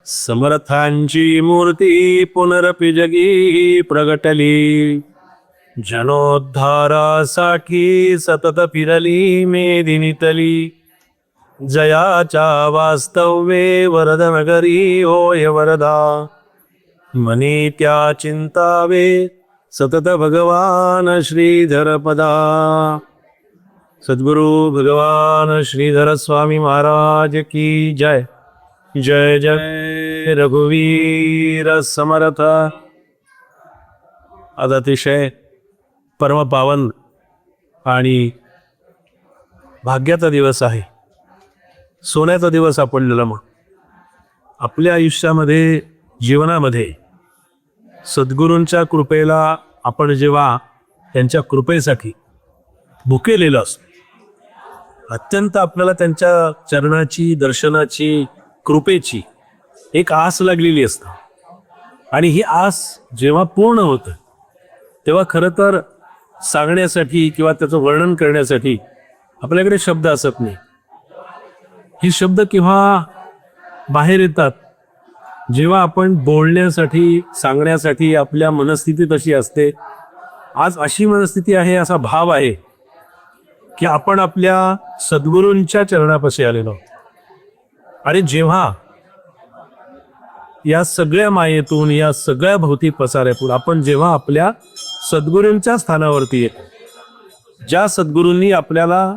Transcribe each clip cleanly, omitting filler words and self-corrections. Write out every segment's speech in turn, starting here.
समर्थांची मूर्ती पुनरपि जगी प्रगटली, जनोद्धारासाठी सतत फिरली मेदिनीतली. जयाच्या वास्तव्ये वरद नगरी होय वरदा, मनी त्या चिंतावे सतत भगवान श्रीधर पदा. सद्गुरु भगवान श्रीधर स्वामी महाराज की जय. जय जय रघुवीर समर्थ. आज अतिशय परमपावन आणि भाग्याचा दिवस आहे, सोन्याचा दिवस आपल्याला. मग आपल्या आयुष्यामध्ये जीवनामध्ये सद्गुरूंच्या कृपेला आपण जेव्हा त्यांच्या कृपेसाठी भुकेलेलो असतो, अत्यंत आपल्याला त्यांच्या चरणाची, दर्शनाची, कृपेची एक आस लागलेली असते. आणि ही आस जेव्हा पूर्ण होतं तेव्हा खरं तर सांगण्यासाठी किंवा त्याचं वर्णन करण्यासाठी आपल्याकडे शब्द असत नाही. ही शब्द केव्हा बाहेर येतात जेव्हा आपण बोलण्यासाठी, सांगण्यासाठी आपल्या मनस्थिती तशी असते. आज अशी मनस्थिती आहे, असा भाव आहे की आपण आपल्या सद्गुरूंच्या चरणापाशी आलेलो. आणि जेव्हा या सगळ्या मायेतून, या सगळ्या भौतिक पसाऱ्यातून आपण जेव्हा आपल्या सद्गुरूंच्या स्थानावरती येतो, ज्या सद्गुरूंनी आपल्याला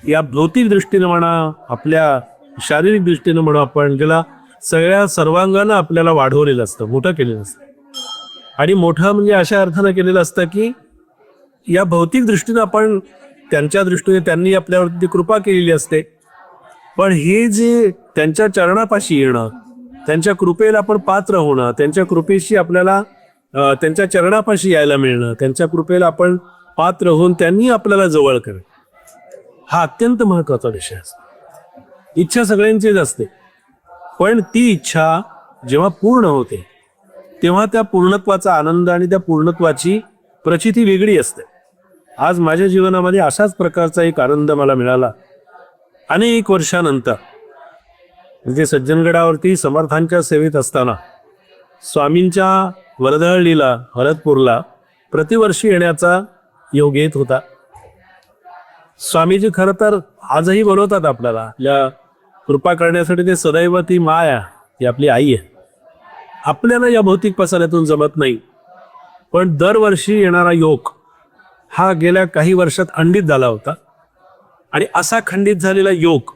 या भौतिक दृष्टीनं म्हणा, आपल्या शारीरिक दृष्टीनं म्हणा, आपण ज्याला सगळ्या सर्वांगानं आपल्याला वाढवलेलं असतं, मोठं केलेलं असतं. आणि मोठं म्हणजे अशा अर्थानं केलेलं असतं की या भौतिक दृष्टीनं आपण त्यांच्या दृष्टीने त्यांनी आपल्यावरती कृपा केलेली असते. पण हे जे त्यांच्या चरणापाशी येणं, त्यांच्या कृपेला आपण पात्र होणं, त्यांच्या कृपेशी आपल्याला त्यांच्या चरणापाशी यायला मिळणं, त्यांच्या कृपेला आपण पात्र होऊन त्यांनी आपल्याला जवळ करणं, हा अत्यंत महत्वाचा विषय असतो. इच्छा सगळ्यांचीच असते, पण ती इच्छा जेव्हा पूर्ण होते तेव्हा त्या पूर्णत्वाचा आनंद आणि त्या पूर्णत्वाची प्रचिती वेगळी असते. आज माझ्या जीवनामध्ये अशाच प्रकारचा एक आनंद मला मिळाला. अनेक वर्षानंतर म्हणजे सज्जनगडावरती समर्थांच्या सेवेत असताना स्वामींच्या वरदहळ्ळीला, हळदपूरला प्रतिवर्षी येण्याचा योग येत होता. स्वामीजी खरं तर आजही बोलवतात आपल्याला, आपल्या कृपा करण्यासाठी. ते सदैव ती माया, ती आपली आई आहे. आपल्याला या भौतिक पसाऱ्यातून जमत नाही, पण दरवर्षी येणारा योग हा गेल्या काही वर्षात खंडित झाला होता. आणि असा खंडित झालेला योग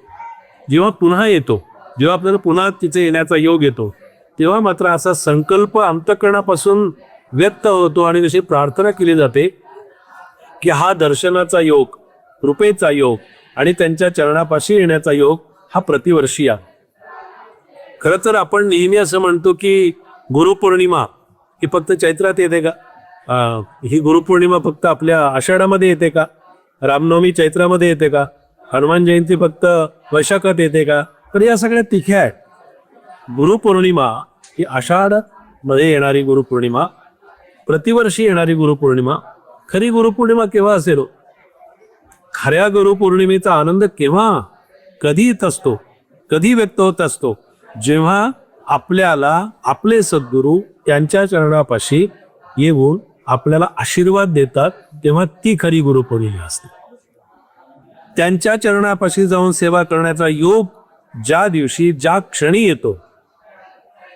जेव्हा पुन्हा येतो, जेव्हा आपल्याला पुन्हा तिथे येण्याचा योग येतो, तेव्हा मात्र असा संकल्प अंतःकरणापासून व्यक्त होतो आणि तशी प्रार्थना केली जाते की हा दर्शनाचा योग, कृपेचा योग आणि त्यांच्या चरणापाशी येण्याचा योग हा प्रतिवर्षी या. खरं तर आपण नेहमी असं म्हणतो की गुरुपौर्णिमा ही फक्त चैत्रात येते का? ही गुरुपौर्णिमा फक्त आपल्या आषाढामध्ये येते का? रामनवमी चैत्रामध्ये येते का? हनुमान जयंती फक्त वैशाखात येते का? तर या सगळ्या तिख्या आहेत. गुरुपौर्णिमा ही आषाढ मध्ये येणारी गुरुपौर्णिमा, प्रतिवर्षी येणारी गुरुपौर्णिमा. खरी गुरुपौर्णिमा केव्हा असेल? खऱ्या गुरुपौर्णिमेचा आनंद केव्हा, कधी येत असतो, कधी व्यक्त होत असतो? जेव्हा आपल्याला आपले सद्गुरू त्यांच्या चरणापाशी येऊन आपल्याला आशीर्वाद देतात, तेव्हा ती खरी गुरुपौर्णिमा असते. त्यांच्या चरणापाशी जाऊन सेवा करण्याचा योग ज्या दिवशी, ज्या क्षणी येतो,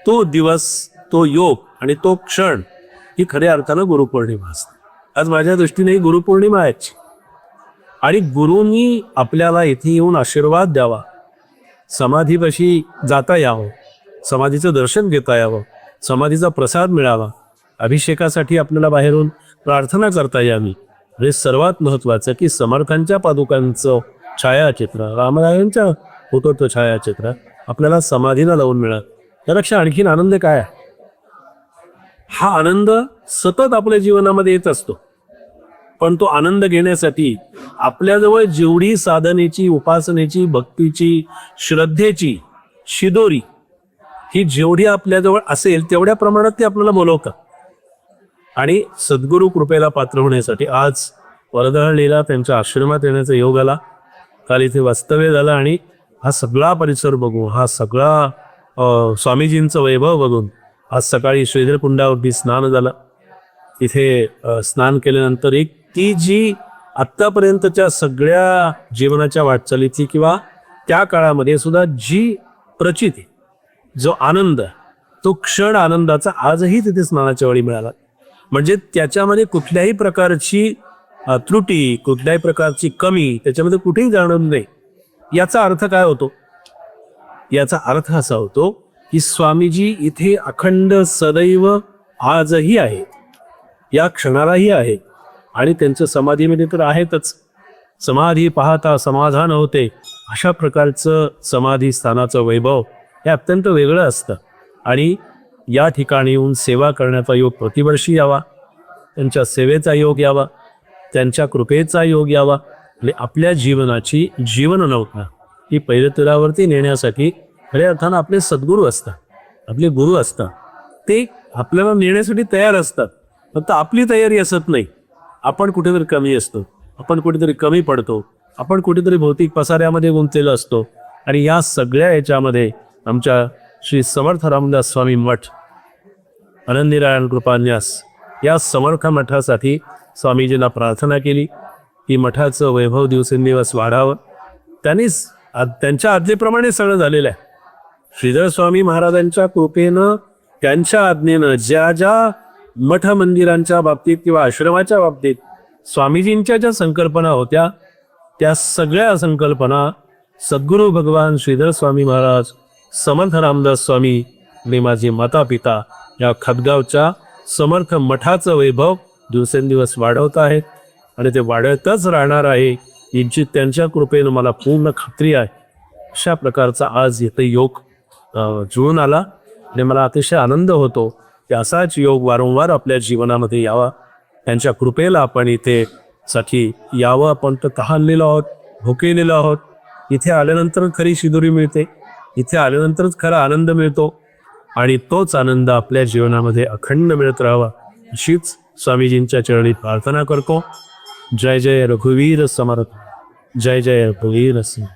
तो दिवस, तो योग आणि तो क्षण ही खऱ्या अर्थानं गुरुपौर्णिमा असते. आज माझ्या दृष्टीने ही गुरुपौर्णिमा आहे. आणि गुरूंनी आपल्याला इथे येऊन आशीर्वाद द्यावा, समाधीपाशी जाता यावं, समाधीचं दर्शन घेता यावं, समाधीचा प्रसाद मिळावा, अभिषेकासाठी आपल्याला बाहेरून प्रार्थना करता यावी. हे सर्वात महत्वाचं की समर्थांच्या पादुकांचं छायाचित्र, रामरायांच्या फोटोचं छायाचित्र आपल्याला समाधीला लावून मिळालं. त्यापेक्षा आणखीन आनंद काय आहे? हा आनंद सतत आपल्या जीवनामध्ये येत असतो, पण तो आनंद घेण्यासाठी आपल्याजवळ जेवढी साधनेची, उपासनेची, भक्तीची, श्रद्धेची शिदोरी ही जेवढी आपल्याजवळ असेल तेवढ्या प्रमाणात ते आपल्याला बोलवतात. आणि सद्गुरु कृपेला पात्र होण्यासाठी आज वरदहळ्ळीला त्यांच्या आश्रमात येण्याचा योग आला. काल इथे वास्तव्य झालं आणि हा सगळा परिसर बघू, हा सगळा स्वामीजींचं वैभव बघून आज सकाळी श्रीधर कुंडावरती स्नान झालं. तिथे स्नान केल्यानंतर एक ती जी आत्तापर्यंतच्या सगळ्या जीवनाच्या वाटचालीची किंवा त्या काळामध्ये सुद्धा जी प्रचिती, जो आनंद, तो क्षण आनंदाचा आजही तिथे स्नानाच्या वेळी मिळाला. म्हणजे त्याच्यामध्ये कुठल्याही प्रकारची त्रुटी, कुठल्याही प्रकारची कमी त्याच्यामध्ये कुठेही जाणवत नाही. याचा अर्थ काय होतो? याचा अर्थ असा होतो की स्वामीजी इथे अखंड सदैव आजही आहे, या क्षणालाही आहे आणि त्यांचं समाधीमध्ये तर आहेतच. समाधी पाहता समाधान होते, अशा प्रकारचं समाधी स्थानाचं वैभव हे अत्यंत वेगळं असतं. आणि या ठिकाणी येऊन सेवा करण्याचा योग प्रतिवर्षी यावा, त्यांच्या सेवेचा योग यावा, त्यांच्या कृपेचा योग यावा आणि आपल्या जीवनाची जीवननौका ही पैलतीरावरती नेण्यासाठी खऱ्या अर्थानं आपले सद्गुरू असतात, आपले गुरु असतात. ते आपल्याला नेण्यासाठी तयार असतात, फक्त आपली तयारी असत नाही. आपण कुठेतरी कमी असतो, आपण कुठेतरी कमी पडतो, आपण कुठेतरी भौतिक पसाऱ्यामध्ये गुंतलेलो असतो. आणि या सगळ्या याच्यामध्ये आमच्या श्री समर्थ रामदास स्वामी मठ, आनंदीनारायण कृपान्यास, या समर्थ मठासाठी स्वामीजींना प्रार्थना केली की मठाचं वैभव दिवसेंदिवस वाढावं. त्यांनीच त्यांच्या आज्ञेप्रमाणे सगळं झालेलं आहे. श्रीधर स्वामी महाराजांच्या कृपेनं, त्यांच्या आज्ञेनं ज्या ज्या मठ मंदिरांच्या बाबतीत किंवा आश्रमाच्या बाबतीत स्वामीजींच्या ज्या संकल्पना होत्या, त्या सगळ्या संकल्पना सद्गुरू भगवान श्रीधर स्वामी महाराज, समर्थ रामदास स्वामी आणि माझे माता पिता या खदगावच्या समर्थ मठाचं वैभव दिवसेंदिवस वाढवत आहेत आणि ते वाढतच राहणार आहे यांची त्यांच्या कृपेनं मला पूर्ण खात्री आहे. अशा प्रकारचा आज इथे योग जुळून आला आणि मला अतिशय आनंद होतो की असाच योग वारंवार आपल्या जीवनामध्ये यावा. त्यांच्या कृपेला आपण इथे साठी यावं. आपण तर तहानलेलो आहोत, भुकेलेलो आहोत. इथे आल्यानंतर खरी शिदोरी मिळते, इथे आल्यानंतरच खरा आनंद मिळतो आणि तोच आनंद आपल्या जीवनामध्ये अखंड मिळत राहावा अशीच स्वामीजींच्या चरणी प्रार्थना करतो. जय जय रघुवीर समर्थ, जय जय रघुवीर सिंह.